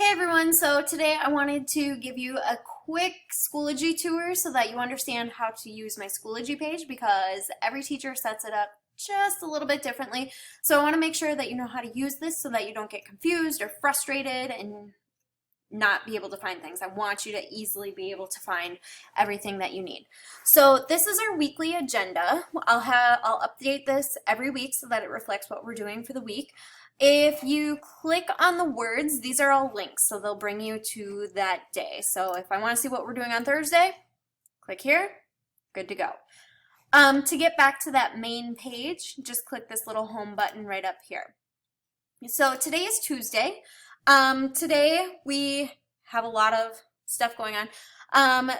Hey everyone, so today I wanted to give you a quick Schoology tour so that you understand how to use my Schoology page because every teacher sets it up just a little bit differently. So I want to make sure that you know how to use this so that you don't get confused or frustrated and not be able to find things. I want you to easily be able to find everything that you need. So this is our weekly agenda. I'll update this every week so that it reflects what we're doing for the week. If you click on the words, these are all links, so they'll bring you to that day. So if I want to see what we're doing on Thursday, click here, good to go. To get back to that main page, just click this little home button right up here. So today is Tuesday. Today we have a lot of stuff going on.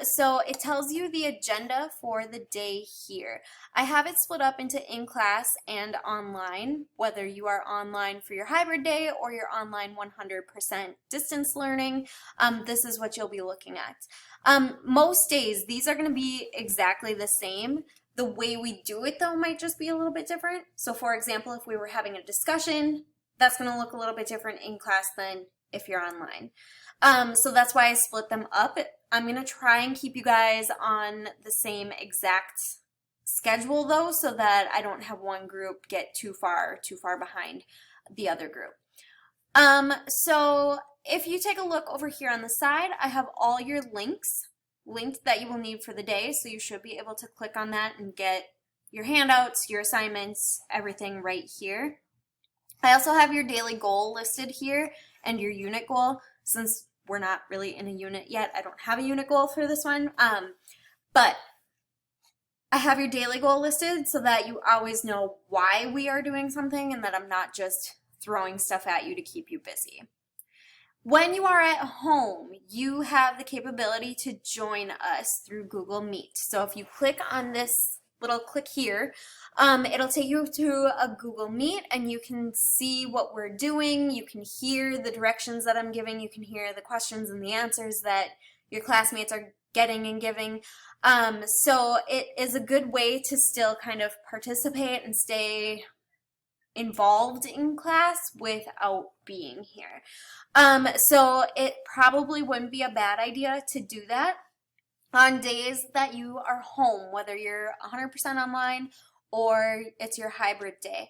So it tells you the agenda for the day here. I have it split up into in-class and online, whether you are online for your hybrid day or you're online 100% distance learning. This is what you'll be looking at. Most days, these are going to be exactly the same. The way we do it, though, might just be a little bit different. So, for example, if we were having a discussion, that's going to look a little bit different in class than if you're online. So that's why I split them up. I'm going to try and keep you guys on the same exact schedule though, so that I don't have one group get too far behind the other group. So if you take a look over here on the side, I have all your links linked that you will need for the day, so you should be able to click on that and get your handouts, your assignments, everything right here. I also have your daily goal listed here and your unit goal. Since we're not really in a unit yet, I don't have a unit goal for this one, but I have your daily goal listed so that you always know why we are doing something and that I'm not just throwing stuff at you to keep you busy. When you are at home, you have the capability to join us through Google Meet. So if you click on this little click here, it'll take you to a Google Meet and you can see what we're doing. You can hear the directions that I'm giving. You can hear the questions and the answers that your classmates are getting and giving. So it is a good way to still kind of participate and stay involved in class without being here. So it probably wouldn't be a bad idea to do that on days that you are home, whether you're 100% online or it's your hybrid day.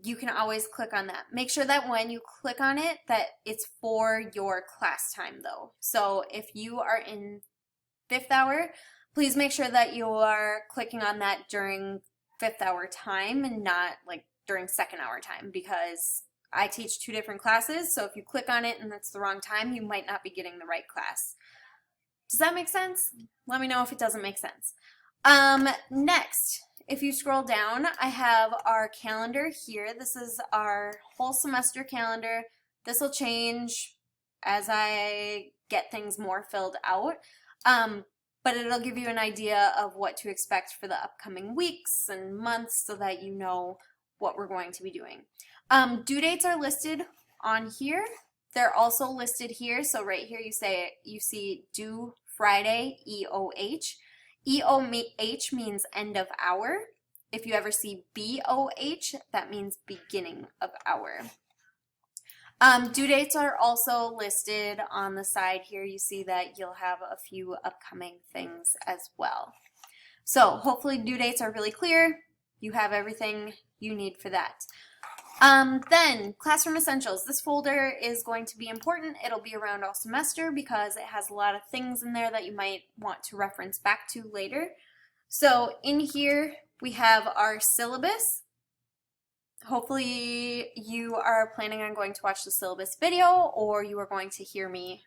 You can always click on that. Make sure that when you click on it that it's for your class time though. So if you are in 5th hour, please make sure that you are clicking on that during 5th hour time and not like during 2nd hour time, because I teach 2 different classes, so if you click on it and that's the wrong time, you might not be getting the right class. Does that make sense? Let me know if it doesn't make sense. Next, if you scroll down, I have our calendar here. This is our whole semester calendar. This will change as I get things more filled out. But it'll give you an idea of what to expect for the upcoming weeks and months so that you know what we're going to be doing. Due dates are listed on here. They're also listed here. So right here you see due Friday, EOH. EOH means end of hour. If you ever see BOH, that means beginning of hour. Due dates are also listed on the side here. You see that you'll have a few upcoming things as well. So hopefully due dates are really clear. You have everything you need for that. Then Classroom Essentials. This folder is going to be important. It'll be around all semester because it has a lot of things in there that you might want to reference back to later. So in here we have our syllabus. Hopefully you are planning on going to watch the syllabus video, or you are going to hear me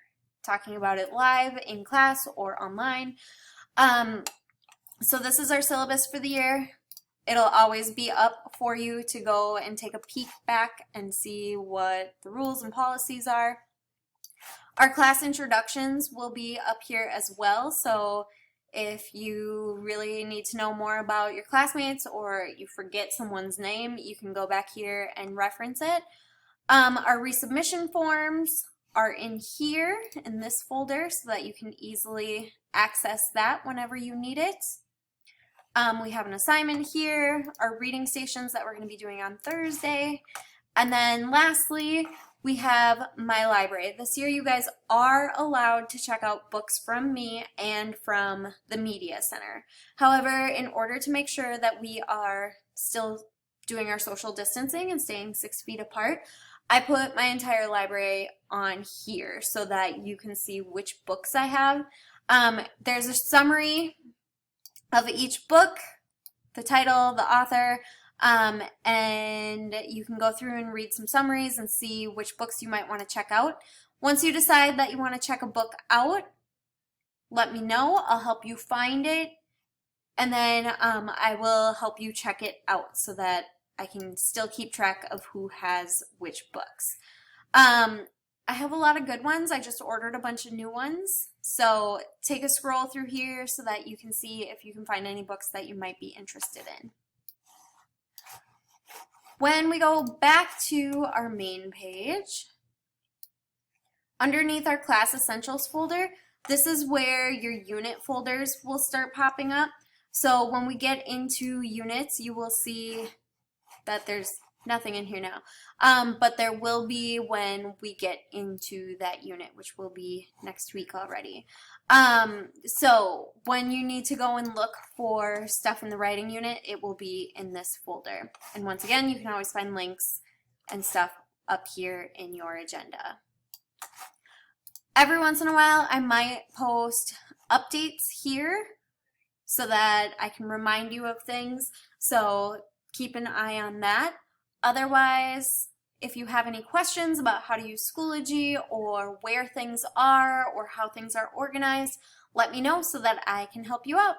talking about it live in class or online. So this is our syllabus for the year. It'll always be up for you to go and take a peek back and see what the rules and policies are. Our class introductions will be up here as well, so if you really need to know more about your classmates or you forget someone's name, you can go back here and reference it. Our resubmission forms are in here in this folder so that you can easily access that whenever you need it. We have an assignment here, our reading stations that we're going to be doing on Thursday, and then lastly, we have my library. This year you guys are allowed to check out books from me and from the Media Center. However, in order to make sure that we are still doing our social distancing and staying 6 feet apart, I put my entire library on here so that you can see which books I have. There's a summary of each book, the title, the author, and you can go through and read some summaries and see which books you might want to check out. Once you decide that you want to check a book out, let me know. I'll help you find it, and then I will help you check it out so that I can still keep track of who has which books. I have a lot of good ones. I just ordered a bunch of new ones. So take a scroll through here so that you can see if you can find any books that you might be interested in. When we go back to our main page, underneath our Class Essentials folder, this is where your unit folders will start popping up. So when we get into units, you will see that there's nothing in here now, but there will be when we get into that unit, which will be next week already. So when you need to go and look for stuff in the writing unit, it will be in this folder. And once again, you can always find links and stuff up here in your agenda. Every once in a while, I might post updates here so that I can remind you of things. So keep an eye on that. Otherwise, if you have any questions about how to use Schoology or where things are or how things are organized, let me know so that I can help you out.